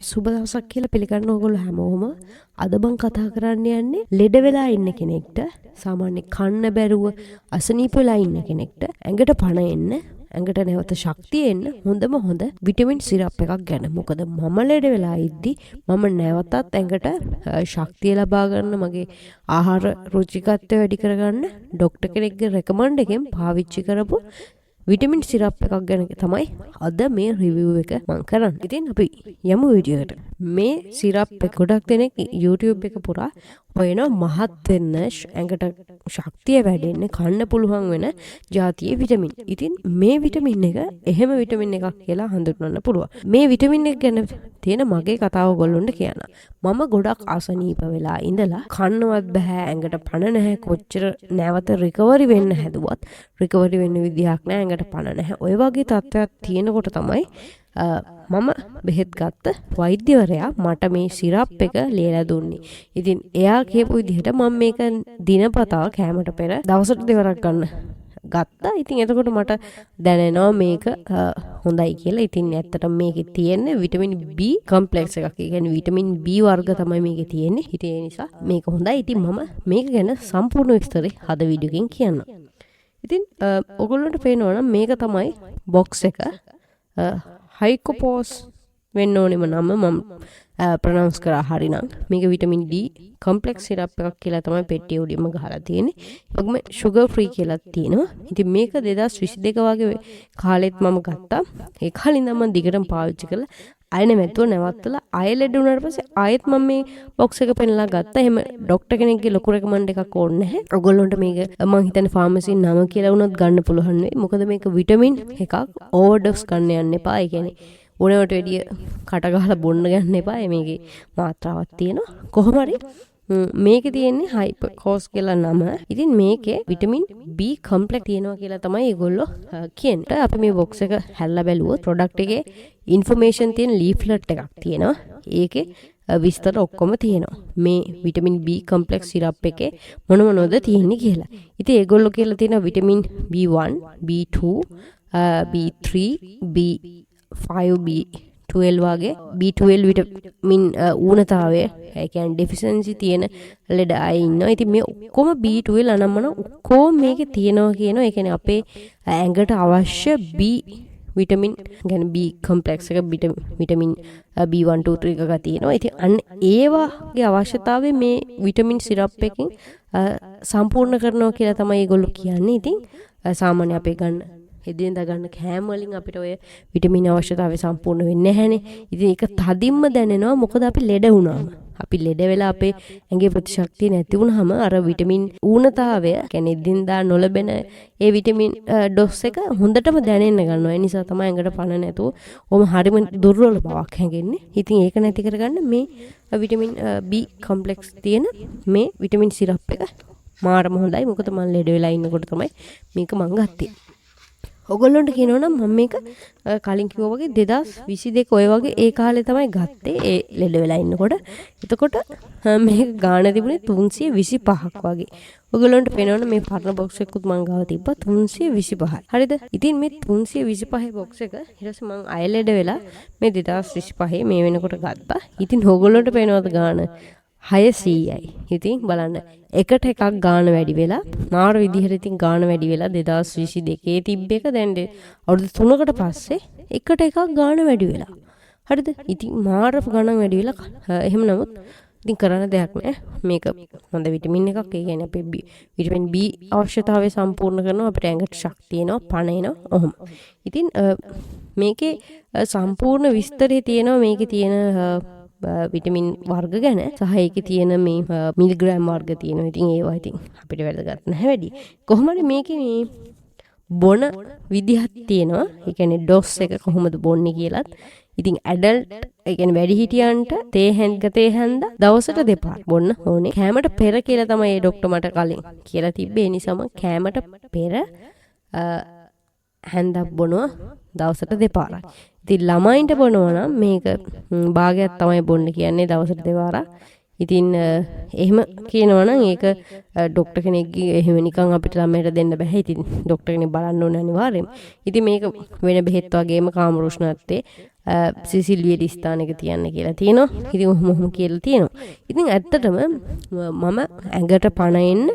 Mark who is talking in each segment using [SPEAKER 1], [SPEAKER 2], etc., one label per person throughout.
[SPEAKER 1] සුබ දවසක් කියලා පිළිගන්න ඕගොල්ලෝ හැමෝම අද මම කතා කරන්න යන්නේ ලෙඩ වෙලා ඉන්න කෙනෙක්ට සාමාන්‍ය කන්න බැරුව අසනීප වෙලා ඉන්න කෙනෙක්ට ඇඟට පණ එන්න ඇඟට නැවත ශක්තිය එන්න හොඳම හොඳ විටමින් සිරප් එකක් ගැන. මොකද මම ලෙඩ වෙලා ඉද්දි මම නැවතත් ඇඟට ශක්තිය ලබා ගන්න මගේ ආහාර රුචිකත්වය වැඩි කරගන්න ડોක්ටර් කෙනෙක්ගේ රෙකමන්ඩ් එකෙන් පාවිච්චි කරපු විටමින් සිරප් එකක් ගැන තමයි අද මේ රිවිව් එක මම කරන්නේ. ඉතින් අපි යමු වීඩියෝ එකට. මේ සිරප් එක ගොඩක් දෙනෙක් YouTube එක පුරා හොයනවා මහත් වෙන්න ඇඟට ශක්තිය වැඩෙන්න කන්න පුළුවන් වෙන ජාතියේ විටමින්. ඉතින් මේ විටමින් එක එහෙම විටමින් එකක් කියලා හඳුන්වන්න පුළුවන්. මේ විටමින් එක ගැන තියෙන මගේ කතාව ඔයගොල්ලන්ට කියන්න. මම ගොඩක් අසනීප වෙලා ඉඳලා කන්නවත් බෑ ඇඟට පණ නැහැ කොච්චර නැවත රිකවරි වෙන්න හැදුවත් රිකවරි වෙන්න විදිහක් නැහැ ඇඟට පණ නැහැ. ඔය වගේ තත්ත්වයක් තියෙනකොට තමයි මම බෙහෙත් ගත්ත වෛද්‍යවරයා මට මේ සිරප් එක ලියලා දුන්නේ. ඉතින් එයා කියපු විදිහට මම මේක දිනපතා කෑමට පෙර දවසට දෙවරක් ගන්න ගත්තා. ඉතින් එතකොට මට දැනෙනවා මේක හොඳයි කියලා. ඉතින් ඇත්තටම මේකේ තියෙන්නේ විටමින් B කොම්ප්ලෙක්ස් එකක්. ඒ කියන්නේ විටමින් B වර්ග තමයි මේකේ තියෙන්නේ. ඉතින් ඒ නිසා මේක හොඳයි. ඉතින් මම මේක ගැන සම්පූර්ණ විස්තරය අද වීඩියෝ එකෙන් කියන්නම්. ඉතින් ඔයගොල්ලන්ට පේනවා නම් මේක තමයි බොක්ස් එක. හයිකෝපෝස් වෙන්න ඕනෙම නම මම ප්‍රොනවුන්ස් කරා හරිනම් මේක විටමින් D කොම්ප්ලෙක්ස් සිරප් එකක් කියලා තමයි පෙට්ටිය උඩින්ම ගහලා තියෙන්නේ. ඒකම sugar free කියලා තියෙනවා. ඉතින් මේක 2022 වගේ කාලෙත් මම ගත්තා. ඒ කාලේ ඉඳන් මම දිගටම පාවිච්චි කරලා ආයෙ නැතුව නැවත්තලා ආයෙ ලෙඩ වුණාට පස්සේ ආයෙත් මම මේ බොක්ස් එක පෙන්නලා ගත්තා. එහෙම ડોක්ටර් කෙනෙක්ගේ ලොකු රෙකමන්ඩ් එකක් ඕනේ නැහැ. ඔයගොල්ලන්ට මේක මම හිතන්නේ ෆාමසි නම කියලා වුණොත් ගන්න පුළුවන් වෙයි. මොකද මේක විටමින් එකක් ඕවර්ඩෝස් ගන්න යන්න එපා. ඒ කියන්නේ ඕනෑමට වැඩිය කට ගහලා බොන්න ගන්න එපා. මේකේ මාත්‍රාවක් තියෙනවා. කොහොම හරි මේකේ තියෙන්නේ හයිපෝකෝස් කියලා නම. ඉතින් මේකේ විටමින් B කොම්ප්ලෙක්ස් තියෙනවා කියලා තමයි ඒගොල්ලෝ කියන්නේ. අපි මේ බොක්ස් එක හැල්ලා බැලුවොත් ප්‍රොඩක්ට් එකේ ඉන්ෆර්මේෂන් තියෙන ලීෆ්ලට් එකක් තියෙනවා. ඒකේ විස්තර ඔක්කොම තියෙනවා. මේ විටමින් B කොම්ප්ලෙක්ස් සිරප් එකේ මොන මොනවද තියෙන්නේ කියලා. ඉතින් ඒගොල්ලෝ කියලා තියෙනවා vitamin B1, B2, B3, B5, B12 වගේ B12 විටමින් ඌනතාවය ඒ කියන්නේ ඩෙෆිෂන්සි තියෙන ලෙඩ අය ඉන්නවා. ඉතින් මේ ඔක්කොම B12 අනම්මන ඔක්කොම මේකේ තියෙනවා කියනවා. ඒ කියන්නේ අපේ ඇඟට අවශ්‍ය B විටමින් يعني B කොම්ප්ලෙක්ස් එක විටමින් B1 2 3 එකක තියෙනවා. ඉතින් අන්න ඒවාගේ අවශ්‍යතාවය මේ විටමින් සිරප් එකකින් සම්පූර්ණ කරනවා කියලා තමයි ඒගොල්ලෝ කියන්නේ. ඉතින් සාමාන්‍ය අපේ ගන්න එදිනෙදා ගන්න කෑම වලින් අපිට ඔය විටමින් අවශ්‍යතාවය සම්පූර්ණ වෙන්නේ නැහැනේ. ඉතින් ඒක තදින්ම දැනෙනවා. මොකද අපි ලෙඩ වුණාම. අපි ලෙඩ වෙලා අපේ ඇඟේ ප්‍රතිශක්තිය නැති වුනහම අර විටමින් ඌනතාවය කියන්නේ එදිනෙදා නොලැබෙන ඒ විටමින් ඩොස් එක හොඳටම දැනෙන්න ගන්නවා. ඒ නිසා තමයි ඇඟට පණ නැතුව ඔම හරිම දුර්වල බවක් හැඟෙන්නේ. ඉතින් ඒක නැති කරගන්න මේ විටමින් B කොම්ප්ලෙක්ස් තියෙන මේ විටමින් සිරප් එක මාරම හොඳයි. මොකද මම ලෙඩ වෙලා ඉන්නකොට තමයි මේක මම ගත්තේ. ඔයගොල්ලන්ට කියනවනම් මම මේක කලින් කිව්වා වගේ 2022 ඔය වගේ ඒ කාලේ තමයි ගත්තේ ඒ ලෙඩ වෙලා ඉන්නකොට. එතකොට මේක ගාණ තිබුණේ 325ක් වගේ. ඔයගොල්ලන්ට පේනවනේ මේ පරණ බොක්ස් එකකුත් මම ගාව තිබ්බා 325යි. හරිද? ඉතින් මේ 325 බොක්ස් එක ඊට පස්සේ මම අය ලෙඩ වෙලා මේ 2025 මේ වෙනකොට ගත්තා. ඉතින් ඔයගොල්ලන්ට පේනවද ගාණ 600යි. ඉතින් බලන්න එකට එකක් ගාන වැඩි වෙලා මාර විදිහට ඉතින් ගාන වැඩි වෙලා 2022 තිබ්බ එක දැන් අවුරුදු 3කට පස්සේ එකට එකක් ගාන වැඩි වෙලා. හරිද? ඉතින් මාර ගණන් වැඩි වෙලා එහෙම නමුත් ඉතින් කරන්න දෙයක් නැහැ. මේක හොඳ විටමින් එකක්. ඒ කියන්නේ අපේ විටමින් B අවශ්‍යතාවය සම්පූර්ණ කරනවා. අපිට ඇඟට ශක්තිය එනවා, පණ එනවා. ඔහොම. ඉතින් මේකේ සම්පූර්ණ විස්තරය තියෙනවා. මේකේ තියෙන විටමින් වර්ග ගැන සහ ඒකේ තියෙන මේ මිලිග්‍රෑම් වර්ග තියෙනවා. ඉතින් ඒවා ඉතින් අපිට වැදගත් නැහැ වැඩි. කොහොම හරි මේකේ මේ බොන විදිහක් තියෙනවා. ඒ කියන්නේ ඩොස් එක කොහොමද බොන්නේ කියලාත්. ඉතින් ඇඩල්ට් ඒ කියන්නේ වැඩිහිටියන්ට තේ හැන්ද දවසට දෙපාර බොන්න ඕනේ. කෑමට පෙර කියලා තමයි ඒ ડોක්ටර් මට කලින් කියලා තිබ්බේ. ඒ නිසාම කෑමට පෙර හැන්දක් බොනවා දවසට දෙපාරයි. ඉතින් ළමයින්ට බොනවා නම් මේක භාගයක් තමයි බොන්න කියන්නේ දවසට දෙපාරක්. ඉතින් එහෙම කියනවා නම් ඒක ડોක්ටර් කෙනෙක්ගේ එහෙම නිකන් අපිට ළමයට දෙන්න බෑ. ඉතින් ડોක්ටර් කෙනෙක් බලන්න ඕනේ අනිවාර්යයෙන්ම. ඉතින් මේක වෙන බෙහෙත් වගේම කාම රුෂ්ණත්වයේ සිසිල්වියලි ස්ථානයක තියන්න කියලා තියෙනවා. ඉතින් ඔහොම කියලා තියෙනවා. ඉතින් ඇත්තටම මම ඇඟට පණ එන්න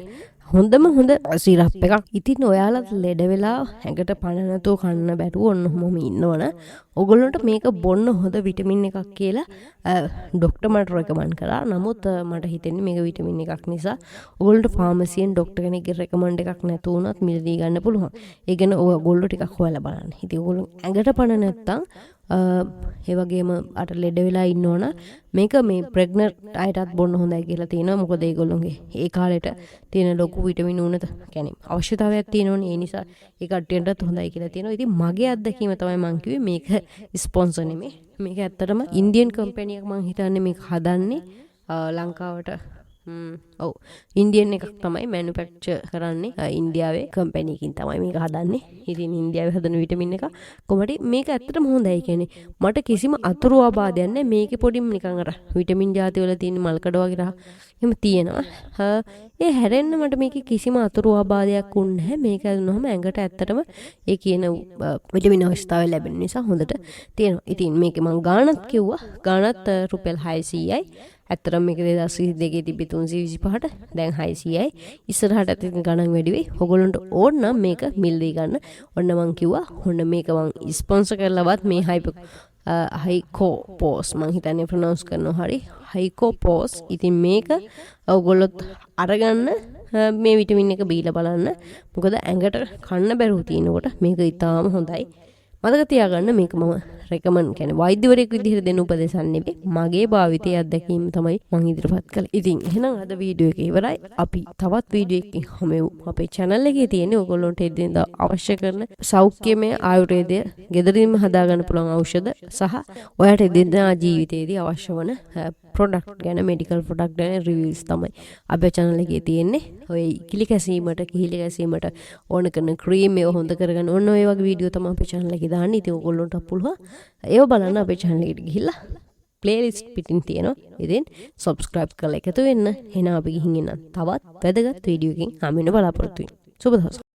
[SPEAKER 1] හොඳම හොඳ සිරප් එකක්. ඉතින් ඔයාලත් ලෙඩ වෙලා ඇඟට පණ නැතුව කන්න බැරුව ඔන්න ඔහොම ඉන්නවන ඔයගොල්ලන්ට මේක බොන්න හොඳ විටමින් එකක් කියලා ડોක්ටර් මට රෙකමන්ඩ් කරා. නමුත් මට හිතෙන්නේ මේක විටමින් එකක් නිසා ඔයගොල්ලන්ට ෆාමසියෙන් ડોක්ටර් කෙනෙක්ගේ රෙකමන්ඩ් එකක් නැතු වුණත් මිලදී ගන්න පුළුවන්. ඒ කියන්නේ ඔයගොල්ලෝ ටිකක් හොයලා බලන්න. ඉතින් ඔයගොල්ලෝ ඇඟට පණ නැත්තම් ඒ වගේම අර ලෙඩ වෙලා ඉන්නවන මේක මේ ප්‍රෙග්නන්ට් අයටත් බොන්න හොඳයි කියලා තියෙනවා. මොකද ඒගොල්ලෝගේ ඒ කාලේට තියෙන ලොකු විටමින් උනත කියන්නේ අවශ්‍යතාවයක් තියෙනවනේ. ඒ නිසා ඒ කට්ටියටත් හොඳයි කියලා තියෙනවා. ඉතින් මගේ අත්දැකීම තමයි මම කිව්වේ මේක ස්පොන්සර් නෙමෙයි. මේක ඇත්තටම ඉන්දියන් කම්පැනි එකක්. මම හිතන්නේ මේක හදන්නේ ලංකාවට ඔව් ඉන්දියන් එකක් තමයි මැනුෆැක්චර් කරන්නේ. ඉන්දියාවේ කම්පැනි එකකින් තමයි මේක හදන්නේ. ඉතින් ඉන්දියාවේ හදන විටමින් එක කොහමද මේක ඇත්තටම හොඳයි කියන්නේ මට කිසිම අතුරු ආබාධයක් නැහැ. මේකේ පොඩි නිකන් අර විටමින් ಜಾති වල තියෙන මල්කඩ වගේ රහ එහෙම තියෙනවා. ඒ හැරෙන්න මට මේකේ කිසිම අතුරු ආබාධයක් වුන්නේ නැහැ. මේක දුන්නම ඇඟට ඇත්තටම ඒ කියන විටමින් අවශ්‍යතාවය ලැබෙන නිසා හොඳට තියෙනවා. ඉතින් මේකේ මම ගාණත් කිව්වා. ගාණත් රුපියල් 600යි. ඇත්තටම මේක 2022 තිබි 325ට දැන් 600යි. ඉස්සරහට ඇතින් ගණන් වැඩි වෙයි. ඔයගොල්ලන්ට ඕන නම් මේක මිල්දී ගන්න. ඔන්න මං කිව්වා. ඔන්න මේක මං ස්පොන්සර් කරලවත් මේ හයිකෝ පෝස් මං හිතන්නේ ප්‍රොනවුන්ස් කරනවා හරි. හයිකෝ පෝස්. ඉතින් මේක ඔයගොල්ලොත් අරගන්න මේ විටමින් එක බීලා බලන්න. මොකද ඇඟට කන්න බැරුව තියෙනකොට මේක ඉතාම හොඳයි. මතක තියාගන්න මේක මම රෙකමන්ඩ් කියන්නේ වෛද්‍යවරයෙකු විදිහට දෙන උපදේශක් නෙවෙයි. මගේ භාවිතයේ අත්දැකීම් තමයි මම ඉදිරිපත් කළේ. ඉතින් එහෙනම් අද වීඩියෝ එක ඉවරයි. අපි තවත් වීඩියෝ එකකින් හමුවෙමු. අපේ channel එකේ තියෙන ඔයගොල්ලොන්ට එදිනෙදා අවශ්‍ය කරන සෞඛ්‍යමය ආයුර්වේදය ගෙදරින්ම හදාගන්න පුළුවන් ಔಷಧ සහ ඔයාට එදිනෙදා ජීවිතයේදී අවශ්‍ය වන ප්‍රොඩක්ට් ගැන මෙඩිකල් ප්‍රොඩක්ට් ගැන රිවිව්ස් තමයි අපේ channel එකේ තියෙන්නේ. ඔය කිලි කැසීමට කිහිලි කැසීමට ඕන කරන ක්‍රීම් ඒව හොඳ කරගන්න ඕන ඔය වගේ වීඩියෝ තමයි අපේ channel එකේ දාන්නේ. ඉතින් ඔයගොල්ලන්ට පුළුවන් ඒව බලන්න අපේ channel එකට ගිහිල්ලා playlist පිටින් තියෙනවා. ඉතින් subscribe කරලා එකතු වෙන්න. එහෙනම් අපි ගිහින් එන්න තවත් වැදගත් වීඩියෝ එකකින් හමු වෙන බලාපොරොත්තු වෙන්න. සුබ දවසක්.